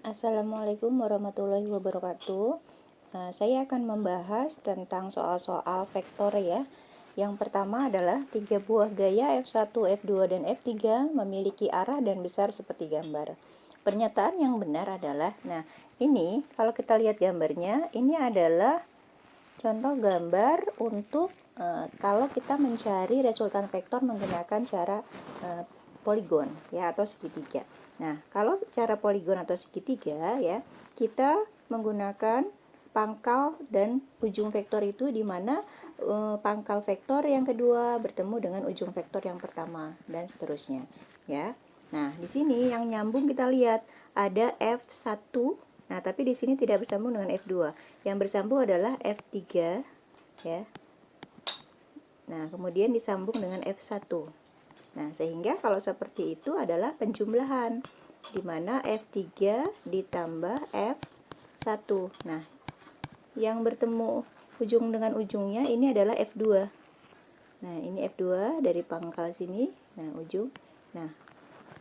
Assalamualaikum warahmatullahi wabarakatuh. Saya akan membahas tentang soal-soal vektor ya. Yang pertama adalah 3 buah gaya F1, F2, dan F3 memiliki arah dan besar seperti gambar. Pernyataan yang benar adalah, nah ini kalau kita lihat gambarnya, ini adalah contoh gambar untuk kalau kita mencari resultan vektor menggunakan cara poligon ya atau segitiga. Nah, kalau cara poligon atau segitiga ya, kita menggunakan pangkal dan ujung vektor itu di mana pangkal vektor yang kedua bertemu dengan ujung vektor yang pertama dan seterusnya ya. Nah, di sini yang nyambung kita lihat ada F1. Nah, tapi di sini tidak bersambung dengan F2. Yang bersambung adalah F3 ya. Nah, kemudian disambung dengan F1. Nah, sehingga kalau seperti itu adalah penjumlahan di mana F3 ditambah F1. Nah, yang bertemu ujung dengan ujungnya ini adalah F2. Nah, ini F2 dari pangkal sini. Nah, ujung. Nah,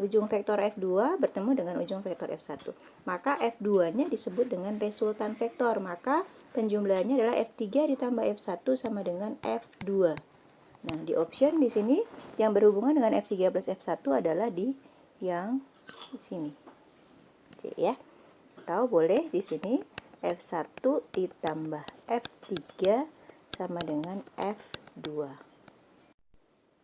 ujung vektor F2 bertemu dengan ujung vektor F1. Maka F2-nya disebut dengan resultan vektor. Maka penjumlahannya adalah F3 ditambah F1 sama dengan F2. Nah, di option di sini yang berhubungan dengan F3 plus F1 adalah di yang di sini. Oke ya. Atau boleh di sini F1 ditambah F3 sama dengan F2.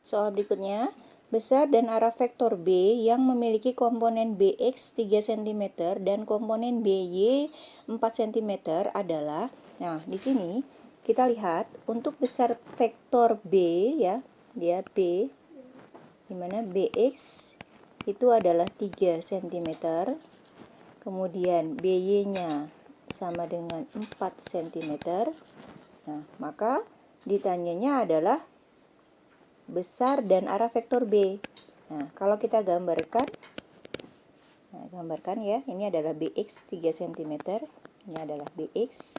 Soal berikutnya, besar dan arah vektor B yang memiliki komponen BX 3 cm dan komponen BY 4 cm adalah, nah di sini kita lihat untuk besar vektor B ya, dia B, di mana BX itu adalah 3 cm, kemudian BY-nya sama dengan 4 cm. Nah, maka ditanyanya adalah besar dan arah vektor B. Nah, kalau kita gambarkan, ya, ini adalah BX 3 cm, ini adalah BX,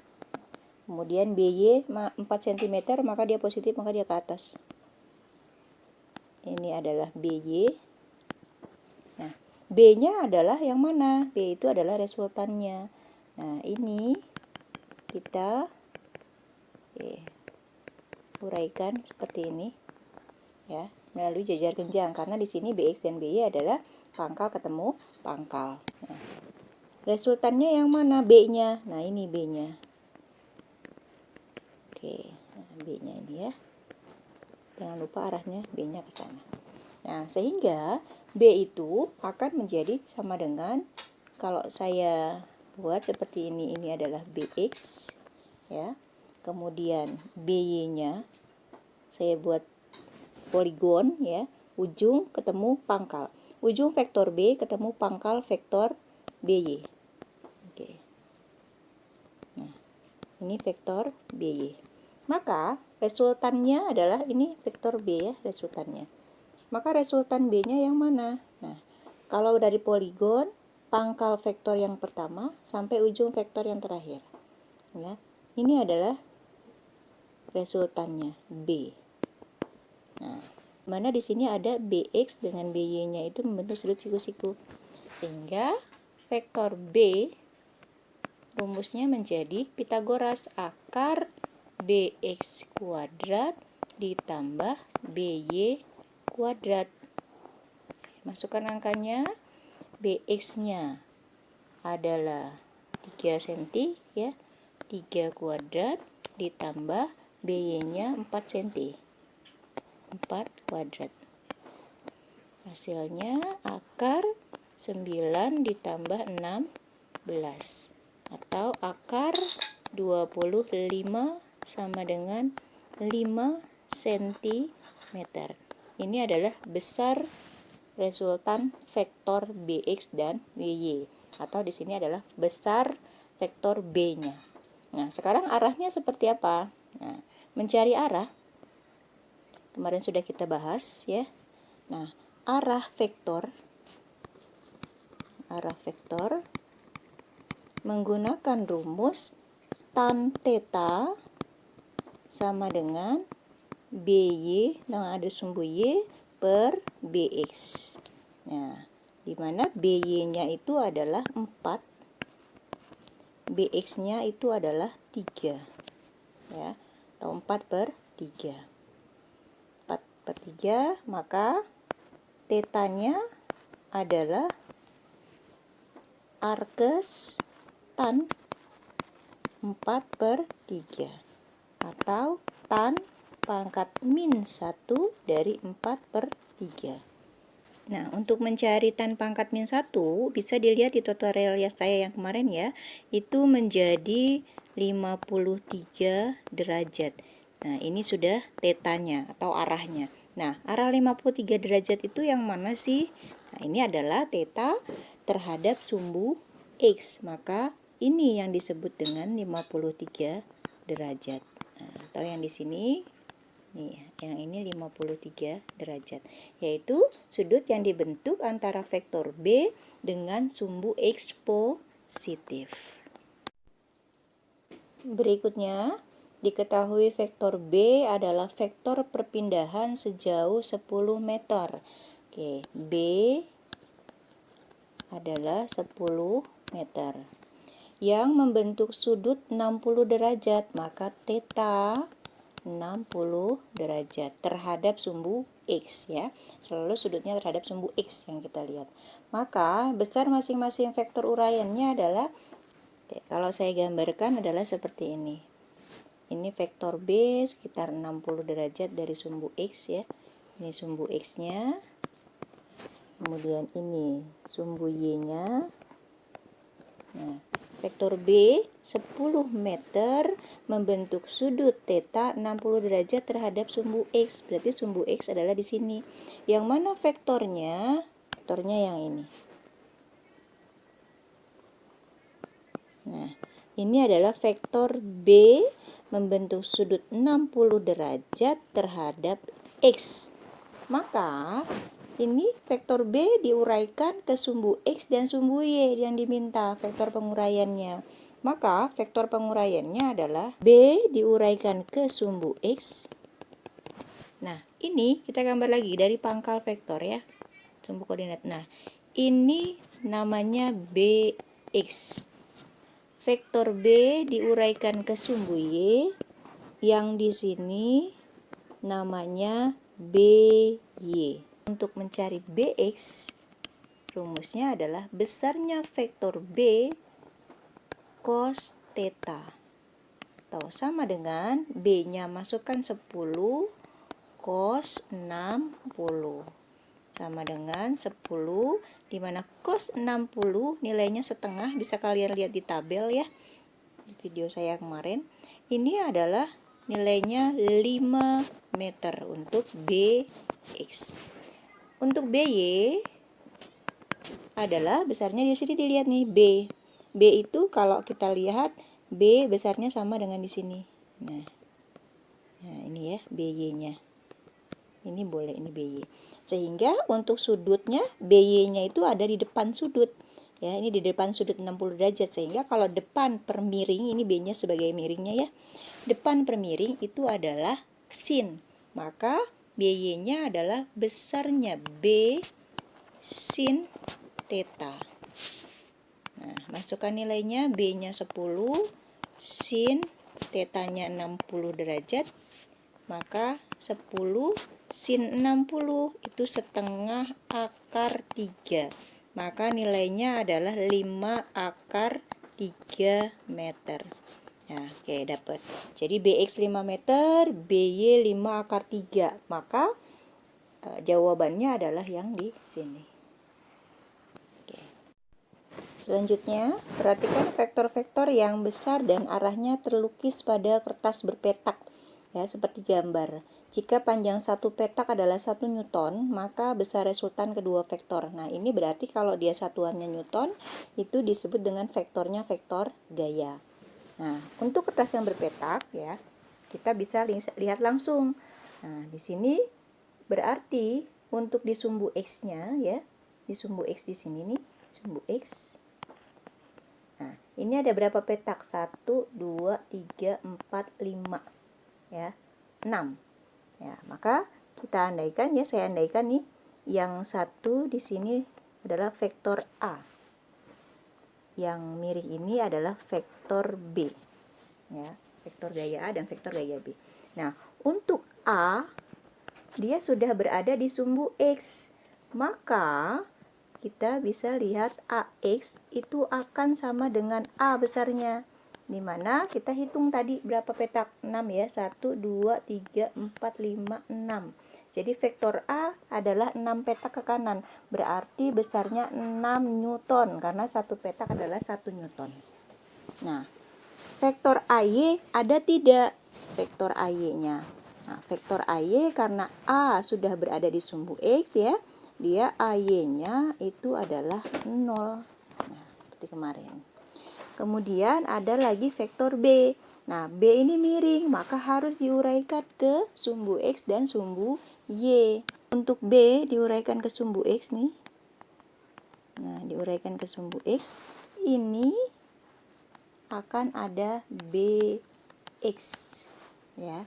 kemudian BY 4 cm, maka dia positif, maka dia ke atas. Ini adalah BY. Nah, B-nya adalah yang mana? B itu adalah resultannya. Nah, ini kita uraikan seperti ini ya, melalui jajar genjang karena di sini BX dan BY adalah pangkal ketemu pangkal. Nah, resultannya yang mana? B-nya. Nah, ini B-nya. Oke, nah, B-nya ini ya. Jangan lupa arahnya B-nya ke sana. Nah, sehingga B itu akan menjadi sama dengan, kalau saya buat seperti ini adalah BX ya. Kemudian BY-nya saya buat poligon ya, ujung ketemu pangkal. Ujung vektor B ketemu pangkal vektor BY. Oke. Nah, ini vektor BY. Maka resultannya adalah ini vektor B ya, resultannya. Maka resultan B-nya yang mana? Nah, kalau dari poligon, pangkal vektor yang pertama sampai ujung vektor yang terakhir. Ya, ini adalah resultannya B. Nah, mana di sini ada BX dengan BY-nya itu membentuk sudut siku-siku. Sehingga vektor B rumusnya menjadi Pitagoras, akar BX kuadrat ditambah BY kuadrat. Masukkan angkanya. BX-nya adalah 3 cm ya. 3 kuadrat ditambah BY-nya 4 cm. 4 kuadrat. Hasilnya akar 9 ditambah 16 atau akar 25 sama dengan 5 cm. Ini adalah besar resultan vektor BX dan BY, atau di sini adalah besar vektor B-nya. Nah, sekarang arahnya seperti apa? Nah, mencari arah kemarin sudah kita bahas ya. Nah, arah vektor menggunakan rumus tan theta sama dengan BY, nah ada sumbu Y per BX. Nah, di mana BY-nya itu adalah 4 BX-nya itu adalah 3 ya, atau 4/3. 4/3, maka tetanya adalah arkes tan 4/3 atau tan pangkat min 1 dari 4/3. Nah, untuk mencari tan pangkat min 1 bisa dilihat di tutorial saya yang kemarin ya, itu menjadi 53 derajat. Nah, ini sudah tetanya atau arahnya. Nah, arah 53 derajat itu yang mana sih? Nah, ini adalah teta terhadap sumbu X. Maka ini yang disebut dengan 53 derajat. Nah, atau yang di sini nih, yang ini 53 derajat, yaitu sudut yang dibentuk antara vektor B dengan sumbu X positif. Berikutnya, diketahui vektor B adalah vektor perpindahan sejauh 10 meter. Oke, B adalah 10 meter yang membentuk sudut 60 derajat, maka theta 60 derajat terhadap sumbu X ya. Selalu sudutnya terhadap sumbu X yang kita lihat. Maka besar masing-masing vektor uraiannya adalah, kalau saya gambarkan adalah seperti ini. Ini vektor B sekitar 60 derajat dari sumbu X ya. Ini sumbu X-nya. Kemudian ini sumbu Y-nya. Nah, vektor B 10 meter membentuk sudut theta 60 derajat terhadap sumbu X. Berarti sumbu X adalah di sini. Yang mana vektornya? Vektornya yang ini. Nah, ini adalah vektor B membentuk sudut 60 derajat terhadap X. Maka ini vektor B diuraikan ke sumbu X dan sumbu Y yang diminta vektor penguraiannya. Maka vektor penguraiannya adalah B diuraikan ke sumbu X. Nah, ini kita gambar lagi dari pangkal vektor ya. Sumbu koordinat. Nah, ini namanya BX. Vektor B diuraikan ke sumbu Y yang di sini namanya BY. Untuk mencari BX, rumusnya adalah besarnya vektor B cos theta. Atau sama dengan B-nya masukkan 10 cos 60. Sama dengan 10, di mana cos 60 nilainya setengah, bisa kalian lihat di tabel ya. Di video saya kemarin. Ini adalah nilainya 5 meter untuk BX. Untuk BY adalah besarnya di sini dilihat nih B. B itu kalau kita lihat B besarnya sama dengan di sini. Nah ini ya BY-nya. Ini boleh ini BY. Sehingga untuk sudutnya BY-nya itu ada di depan sudut. Ya, ini di depan sudut 60 derajat, sehingga kalau depan per miring, ini B-nya sebagai miringnya ya. Depan per miring itu adalah sin. Maka BY-nya adalah besarnya B sin theta. Nah, masukkan nilainya, B-nya 10, sin theta-nya 60 derajat. Maka 10 sin 60 itu setengah akar 3. Maka nilainya adalah 5 akar 3 meter. Nah, oke, dapat. Jadi BX 5 meter, BY 5 akar 3. Maka jawabannya adalah yang di sini. Oke. Selanjutnya, perhatikan vektor-vektor yang besar dan arahnya terlukis pada kertas berpetak. Ya, seperti gambar. Jika panjang satu petak adalah 1 Newton, maka besar resultan kedua vektor. Nah, ini berarti kalau dia satuannya Newton, itu disebut dengan vektornya vektor gaya. Nah, untuk kertas yang berpetak ya, kita bisa lihat langsung. Nah, di sini berarti untuk di sumbu X-nya ya, di sumbu X di sini nih, sumbu X. Nah, ini ada berapa petak? 1, 2, 3, 4, 5. Ya, 6. Ya, maka kita andaikan ya, saya andaikan nih, yang satu di sini adalah vektor A. yang miring ini adalah vektor B. Ya, vektor gaya A dan vektor gaya B. Nah, untuk A, dia sudah berada di sumbu X. Maka, kita bisa lihat AX itu akan sama dengan A besarnya. Dimana kita hitung tadi berapa petak? 6 ya, 1, 2, 3, 4, 5, 6. Jadi vektor A adalah 6 petak ke kanan, berarti besarnya 6 Newton, karena satu petak adalah 1 Newton. Nah, vektor AY ada tidak? Vektor AY-nya. Nah, vektor AY karena A sudah berada di sumbu X ya, dia AY-nya itu adalah 0. Nah, seperti kemarin. Kemudian ada lagi vektor B. Nah, B ini miring, maka harus diuraikan ke sumbu X dan sumbu Y. Untuk B diuraikan ke sumbu X nih. Nah, diuraikan ke sumbu X. Ini akan ada BX. Ya.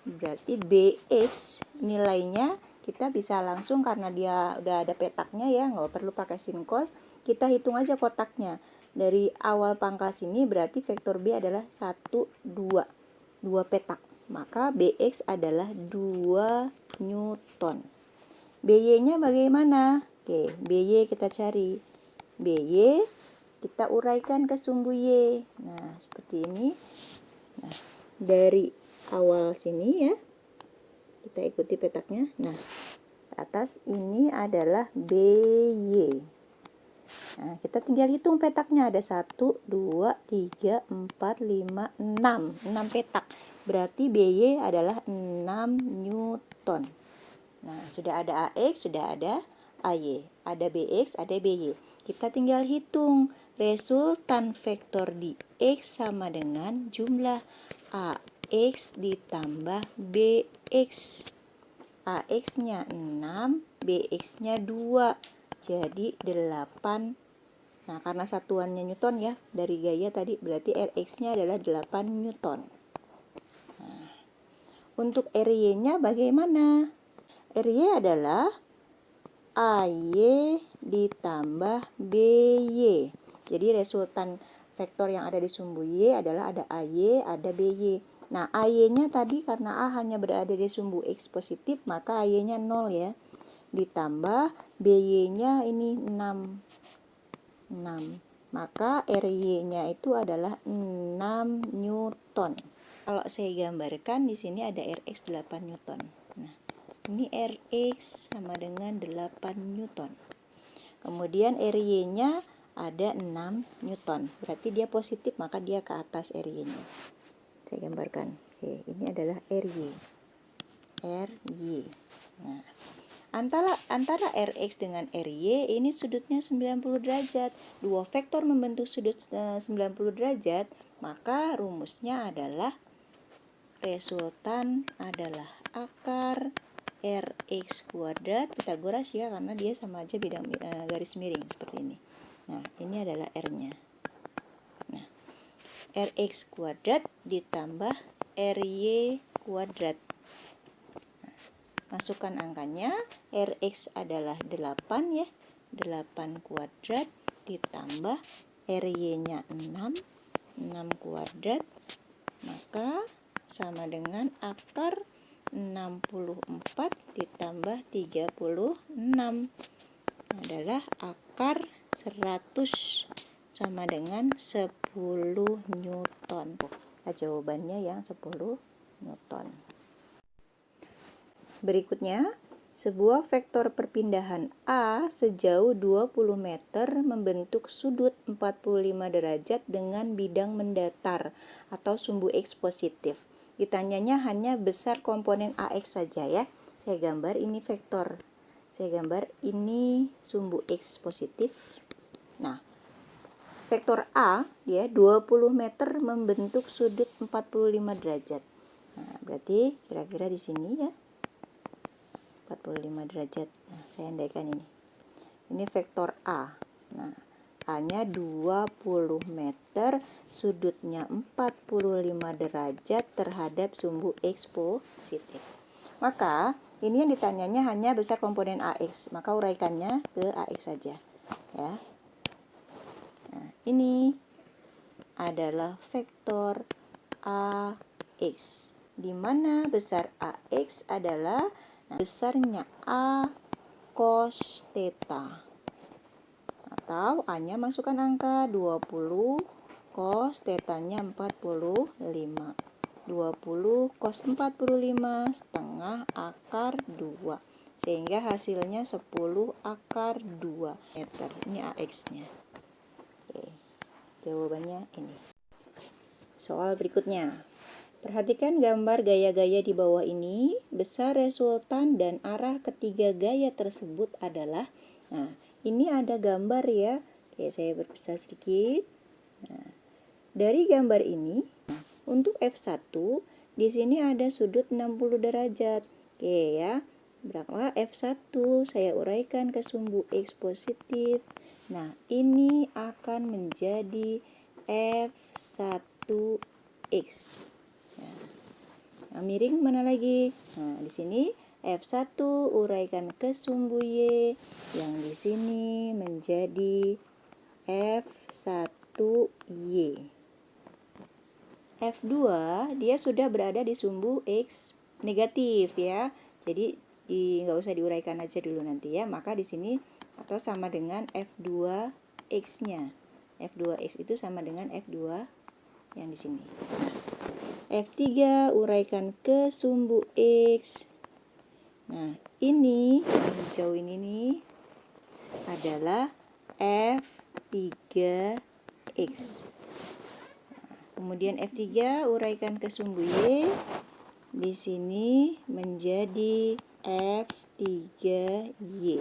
Berarti BX nilainya kita bisa langsung karena dia udah ada petaknya ya, nggak perlu pakai sin cos. Kita hitung aja kotaknya. Dari awal pangkal sini berarti vektor B adalah 1, 2. 2 petak. Maka BX adalah 2 Newton. BY-nya bagaimana? Oke, BY kita cari. BY kita uraikan ke sumbu Y. Nah, seperti ini. Nah, dari awal sini ya, kita ikuti petaknya. Nah, atas ini adalah BY. Nah, kita tinggal hitung petaknya. Ada 1, 2, 3, 4, 5, 6. 6 petak. Berarti BY adalah 6 Newton. Nah, sudah ada AX, sudah ada AY. Ada BX, ada BY. Kita tinggal hitung. Resultan vektor di X sama dengan jumlah AX ditambah BX. AX-nya 6, BX-nya 2. Jadi 8. Nah, karena satuannya Newton ya, dari gaya tadi berarti Rx-nya adalah 8 Newton. Nah, untuk RY-nya bagaimana? RY adalah AY ditambah BY. Jadi resultan vektor yang ada di sumbu Y adalah ada AY, ada BY. Nah, AY-nya tadi karena A hanya berada di sumbu X positif, maka AY-nya 0 ya. Ditambah BY-nya ini 6. Maka RY-nya itu adalah 6 Newton. Kalau saya gambarkan di sini ada Rx 8 Newton. Nah, ini Rx sama dengan 8 Newton. Kemudian RY-nya ada 6 Newton. Berarti dia positif, maka dia ke atas RY-nya. Saya gambarkan. Oke, ini adalah RY. Nah, antara Rx dengan Ry ini sudutnya 90 derajat. Dua vektor membentuk sudut 90 derajat, maka rumusnya adalah resultan adalah akar Rx kuadrat Pitagoras ya, karena dia sama aja bidang garis miring seperti ini. Nah, ini adalah R-nya. Nah, Rx kuadrat ditambah Ry kuadrat. Masukkan angkanya, Rx adalah 8 ya, 8 kuadrat ditambah Ry-nya 6 kuadrat, maka sama dengan akar 64 ditambah 36 adalah akar 100 sama dengan 10 Newton. Nah, jawabannya yang 10 Newton. Berikutnya, sebuah vektor perpindahan A sejauh 20 meter membentuk sudut 45 derajat dengan bidang mendatar atau sumbu X positif. Ditanyanya hanya besar komponen AX saja ya. Saya gambar ini vektor. Saya gambar ini sumbu X positif. Nah, vektor A ya 20 meter membentuk sudut 45 derajat. Nah, berarti kira-kira di sini ya. 45 derajat. Nah, saya andaikan ini. Ini vektor A. Nah, A-nya 20 meter, sudutnya 45 derajat terhadap sumbu X positif. Maka, ini yang ditanyanya hanya besar komponen AX. Maka uraikannya ke AX saja. Ya. Nah, ini adalah vektor AX, di mana besar AX adalah besarnya A cos theta, atau A-nya masukkan angka 20, cos theta-nya 45. 20 cos 45 setengah akar 2, sehingga hasilnya 10 akar 2 meter. Ini AX-nya. Oke, jawabannya ini. Soal berikutnya. Perhatikan gambar gaya-gaya di bawah ini. Besar resultan dan arah ketiga gaya tersebut adalah, nah, ini ada gambar ya. Oke, saya berpisah sedikit. Nah, dari gambar ini, untuk F1 di sini ada sudut 60 derajat. Oke ya. Berapa F1? Saya uraikan ke sumbu X positif. Nah, ini akan menjadi F1X. Nah, miring mana lagi? Nah, di sini F1 uraikan ke sumbu Y, yang di sini menjadi F1Y. F2 dia sudah berada di sumbu X negatif ya. Jadi nggak usah diuraikan aja dulu nanti ya. Maka di sini atau sama dengan F2X-nya. F2X itu sama dengan F2 yang di sini. F3 uraikan ke sumbu X. Nah, ini yang hijau ini nih adalah F3X. Kemudian F3 uraikan ke sumbu Y. Di sini menjadi F3Y.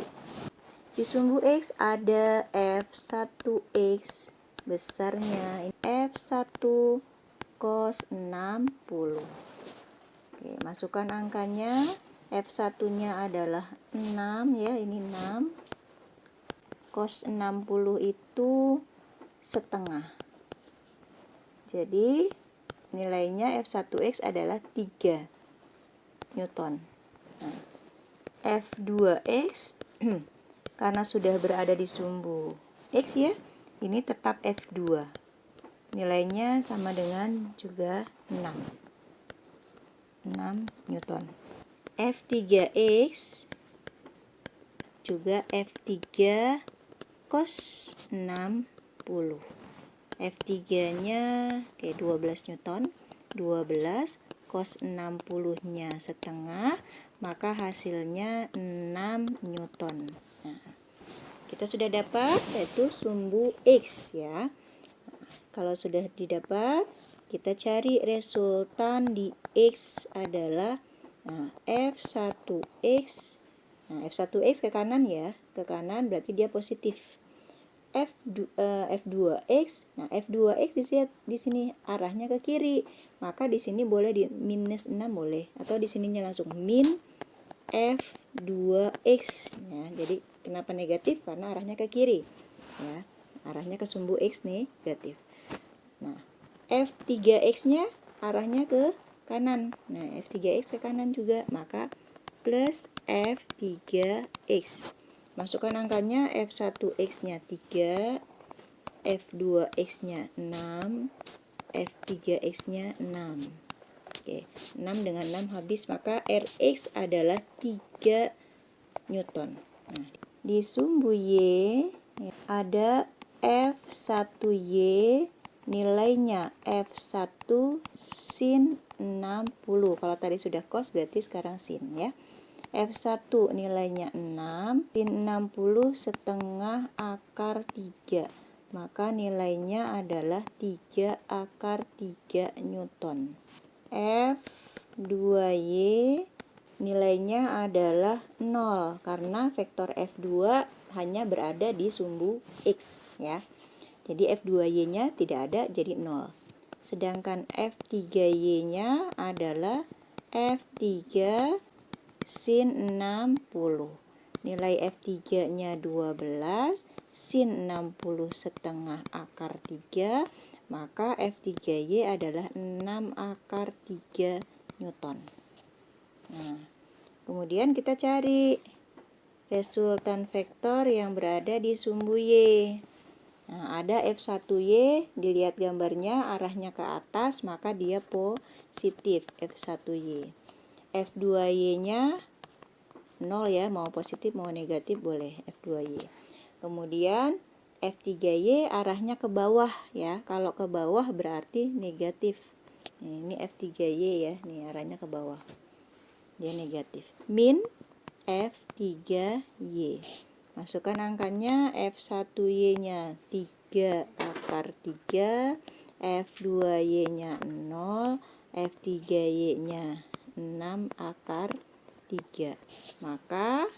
Di sumbu X ada F1X besarnya F1 cos 60. Oke, masukkan angkanya. F1-nya adalah 6 ya, ini 6. Cos 60 itu setengah. Jadi nilainya F1X adalah 3 Newton. Nah, F2X karena sudah berada di sumbu X ya, ini tetap F2. Nilainya sama dengan juga 6 Newton. F3X juga F3 cos 60. F3-nya kayak 12 Newton, 12 cos 60-nya setengah, maka hasilnya 6 Newton. Nah, kita sudah dapat yaitu sumbu X ya. Kalau sudah didapat, kita cari resultan di X adalah F1X. Nah, F1X ke kanan ya, ke kanan berarti dia positif. F2X. Nah, F2X di sini arahnya ke kiri. Maka di sini boleh di minus 6 boleh, atau di sininya langsung min F2X ya. Jadi kenapa negatif? Karena arahnya ke kiri. Ya, arahnya ke sumbu X negatif. Nah, F3X-nya arahnya ke kanan. Nah, F3X ke kanan juga, maka plus F3X. Masukkan angkanya, F1X-nya 3, F2X-nya 6, F3X-nya 6. Oke, 6 dengan 6 habis, maka Rx adalah 3 Newton. Nah, di sumbu Y ada F1Y, nilainya F1 sin 60. Kalau tadi sudah cos berarti sekarang sin ya. F1 nilainya 6, sin 60 setengah akar 3. Maka nilainya adalah 3 akar 3 Newton. F2Y nilainya adalah 0 karena vektor F2 hanya berada di sumbu X ya. Jadi F2Y-nya tidak ada, jadi 0. Sedangkan F3Y-nya adalah F3 sin 60. Nilai F3-nya 12, sin 60 setengah akar 3, maka F3Y adalah 6 akar 3 Newton. Nah, kemudian kita cari resultan vektor yang berada di sumbu Y. Nah, ada F1Y, dilihat gambarnya arahnya ke atas, maka dia positif F1Y. F2Y-nya 0 ya, mau positif mau negatif boleh F2Y. Kemudian F3Y arahnya ke bawah ya. Kalau ke bawah berarti negatif. Nah, ini F3Y ya, nih arahnya ke bawah. Dia negatif. Min F3Y. Masukkan angkanya, F1Y-nya 3 akar 3, F2Y-nya 0, F3Y-nya 6 akar 3. Maka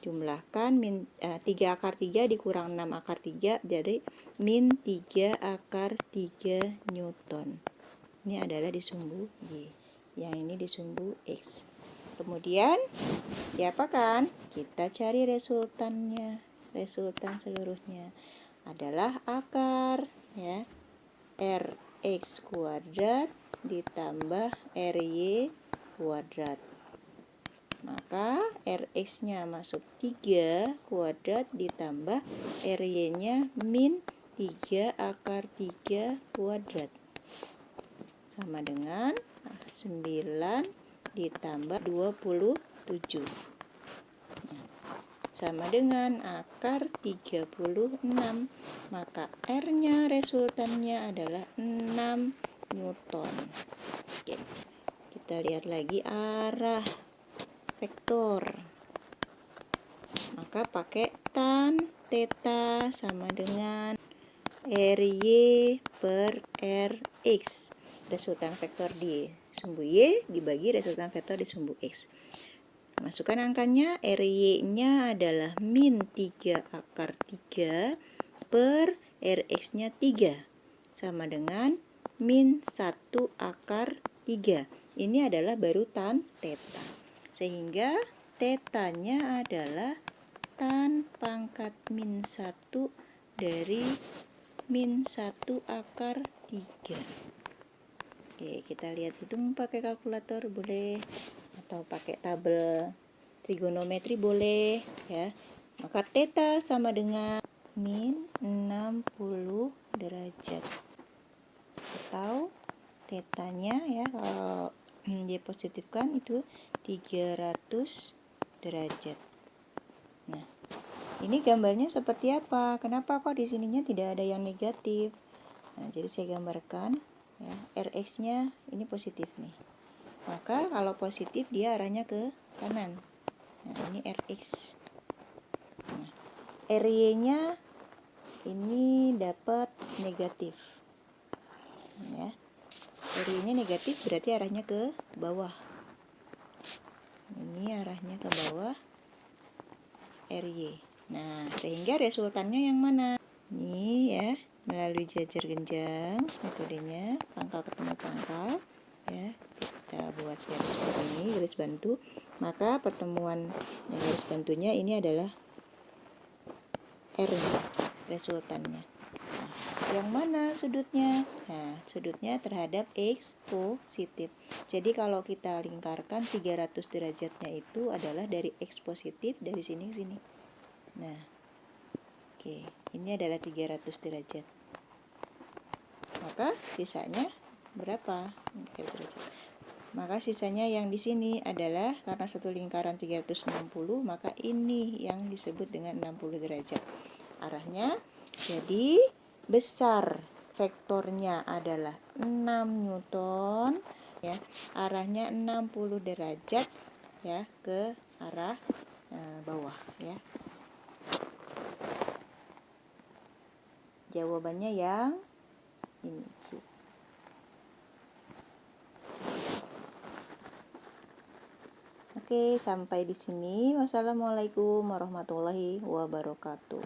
jumlahkan 3 akar 3 dikurang 6 akar 3, jadi min 3 akar 3 Newton. Ini adalah di sumbu Y. Yang ini di sumbu X. Kemudian diapakan? Kita cari resultannya. Resultan seluruhnya adalah akar ya, Rx kuadrat ditambah Ry kuadrat. Maka Rx-nya masuk 3 kuadrat ditambah Ry-nya min 3 akar 3 kuadrat. Sama dengan 9 ditambah 27. Nah, sama dengan akar 36. Maka R-nya resultannya adalah 6 Newton. Oke. Kita lihat lagi arah vektor. Maka pakai tan theta sama dengan Ry per Rx. Resultan vektor di sumbu Y dibagi resultan vektor di sumbu X. Masukkan angkanya, Ry-nya adalah min 3 akar 3 per Rx-nya 3. Sama dengan min 1 akar 3. Ini adalah baru tan theta. Sehingga theta-nya adalah tan pangkat min 1 dari min 1 akar 3. Oke, kita lihat hitung pakai kalkulator boleh, atau pakai tabel trigonometri boleh ya. Maka theta sama dengan min 60 derajat. Atau tetanya ya, kalau dipositifkan itu 300 derajat. Nah, ini gambarnya seperti apa? Kenapa kok di sininya tidak ada yang negatif? Nah, jadi saya gambarkan ya, Rx-nya ini positif nih. Maka kalau positif dia arahnya ke kanan. Nah, ini Rx. Nah, Ry-nya ini dapat negatif. Ya. Ry-nya negatif berarti arahnya ke bawah. Ini arahnya ke bawah Ry. Nah, sehingga resultannya yang mana? Ini ya, melalui jajar genjang metodenya, pangkal ketemu pangkal ya, kita buat garis seperti ini, garis bantu. Maka pertemuan yang garis bantunya ini adalah R resultannya. Nah, yang mana sudutnya? Nah, sudutnya terhadap X positif. Jadi kalau kita lingkarkan 300 derajatnya itu adalah dari X positif dari sini ke sini. Nah, oke, ini adalah 300 derajat. Maka sisanya berapa? Maka sisanya yang di sini adalah karena satu lingkaran 360, maka ini yang disebut dengan 60 derajat. Arahnya jadi besar, vektornya adalah 6 Newton ya. Arahnya 60 derajat ya ke arah bawah ya. Jawabannya yang ini. Oke, sampai di sini. Wassalamualaikum warahmatullahi wabarakatuh.